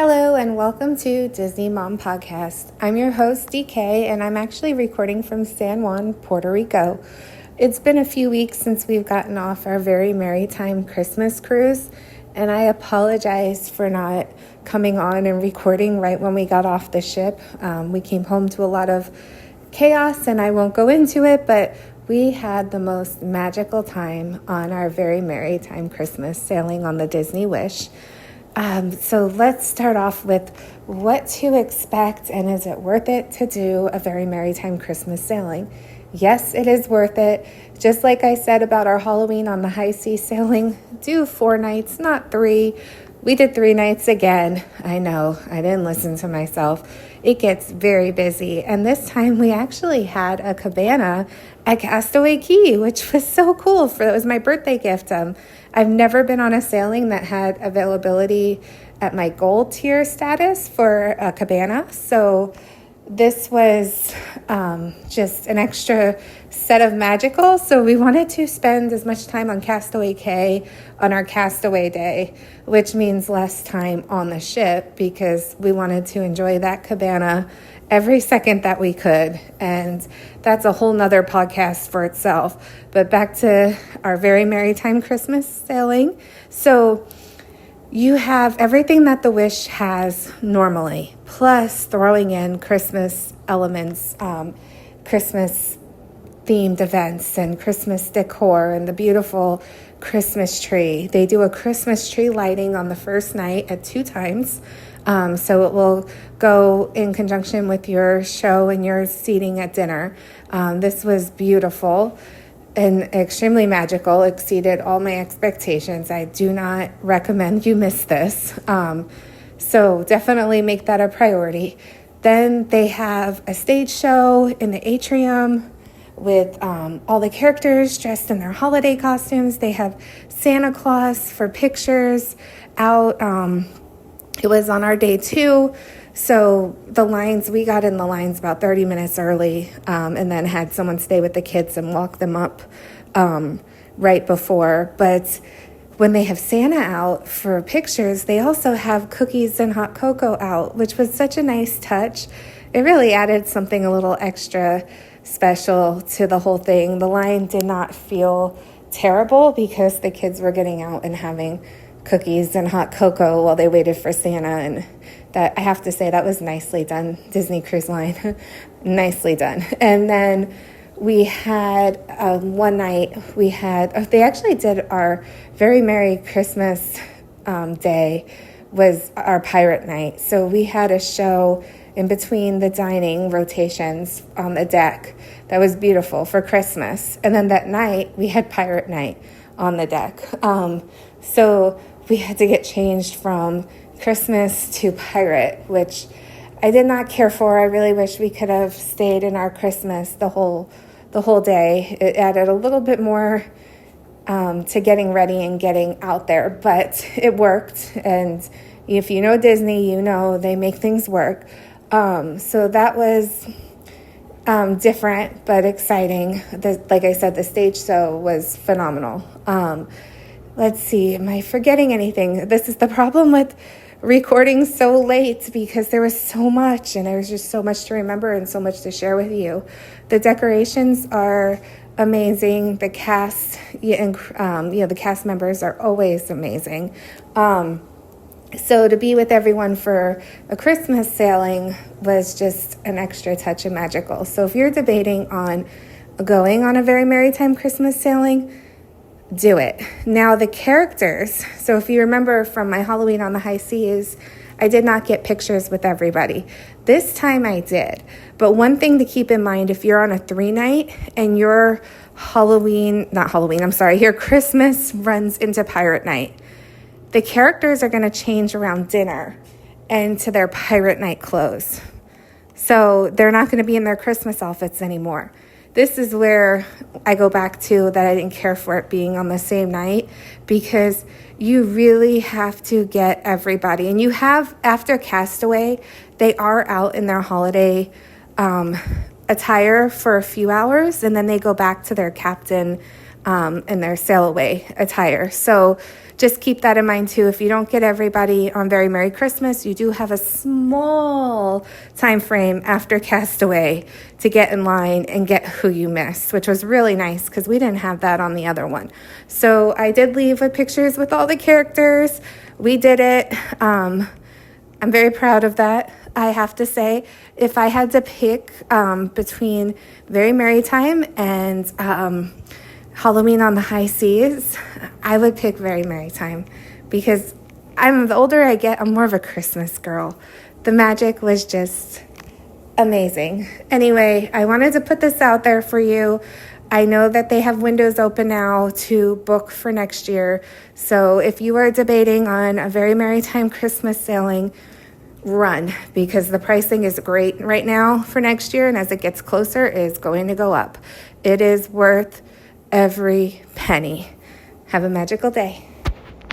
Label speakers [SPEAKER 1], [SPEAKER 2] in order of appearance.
[SPEAKER 1] Hello and welcome to Disney Mom Podcast. I'm your host, DK, and I'm actually recording from San Juan, Puerto Rico. It's been a few weeks since we've gotten off our Very MerryTime Christmas cruise, and I apologize for not coming on and recording right when we got off the ship. We came home to a lot of chaos, and I won't go into it, but we had the most magical time on our Very MerryTime Christmas sailing on the Disney Wish. So let's start off with what to expect, and is it worth it to do a Very MerryTime Christmas sailing? Yes, it is worth it. Just like I said about our Halloween on the high sea sailing, do 4 nights, not 3. We did 3 nights again. I know, I didn't listen to myself. It gets very busy. And this time we actually had a cabana at Castaway Cay, which was so cool. It was my birthday gift. I've never been on a sailing that had availability at my gold tier status for a cabana. So this was just an extra set of magical. So we wanted to spend as much time on Castaway Cay on our Castaway Day, which means less time on the ship because we wanted to enjoy that cabana every second that we could. And that's a whole nother podcast for itself. But back to our Very MerryTime Christmas sailing. So you have everything that the Wish has normally, plus throwing in Christmas elements, Christmas themed events and Christmas decor and the beautiful Christmas tree. They do a Christmas tree lighting on the first night at 2 times. So it will go in conjunction with your show and your seating at dinner. This was beautiful and extremely magical, exceeded all my expectations. I do not recommend you miss this. So definitely make that a priority. Then they have a stage show in the atrium with all the characters dressed in their holiday costumes. They have Santa Claus for pictures out. It was on our day 2. So we got in the lines about 30 minutes early, and then had someone stay with the kids and walk them up right before. But when they have Santa out for pictures, they also have cookies and hot cocoa out, which was such a nice touch. It really added something a little extra special to the whole thing. The line did not feel terrible because the kids were getting out and having cookies and hot cocoa while they waited for Santa, and that, I have to say, that was nicely done, Disney Cruise Line. Nicely done. And then we had one night, they actually did our Very Merry Christmas Day was our pirate night. So we had a show in between the dining rotations on the deck that was beautiful for Christmas. And then that night, we had pirate night on the deck. So we had to get changed from Christmas to pirate, which I did not care for. I really wish we could have stayed in our Christmas the whole day. It added a little bit more to getting ready and getting out there, but it worked. And if you know Disney, you know they make things work. So that was different but exciting. Like I said, the stage show was phenomenal. Let's see, am I forgetting anything? This is the problem with recording so late because there was so much, and there was just so much to remember and so much to share with you. The decorations are amazing. The cast, the cast members are always amazing. So to be with everyone for a Christmas sailing was just an extra touch of magical. So if you're debating on going on a Very MerryTime Christmas sailing, do it. Now the characters, so if you remember from my Halloween on the high seas, I did not get pictures with everybody. This time I did. But one thing to keep in mind, if you're on a 3-night and your your Christmas runs into pirate night, the characters are going to change around dinner and to their pirate night clothes. So they're not going to be in their Christmas outfits anymore. This is where I go back to that I didn't care for it being on the same night, because you really have to get everybody. And you have, after Castaway, they are out in their holiday attire for a few hours, and then they go back to their captain and their sail away attire. So just keep that in mind too. If you don't get everybody on Very Merry Christmas, you do have a small time frame after Castaway to get in line and get who you missed, which was really nice because we didn't have that on the other one. So I did leave with pictures with all the characters. We did it. I'm very proud of that. I have to say, if I had to pick between Very MerryTime and Halloween on the High Seas, I would pick Very MerryTime because the older I get, I'm more of a Christmas girl. The magic was just amazing. Anyway, I wanted to put this out there for you. I know that they have windows open now to book for next year. So if you are debating on a Very MerryTime Christmas sailing, run, because the pricing is great right now for next year, and as it gets closer, it's going to go up. It is worth every penny. Have a magical day.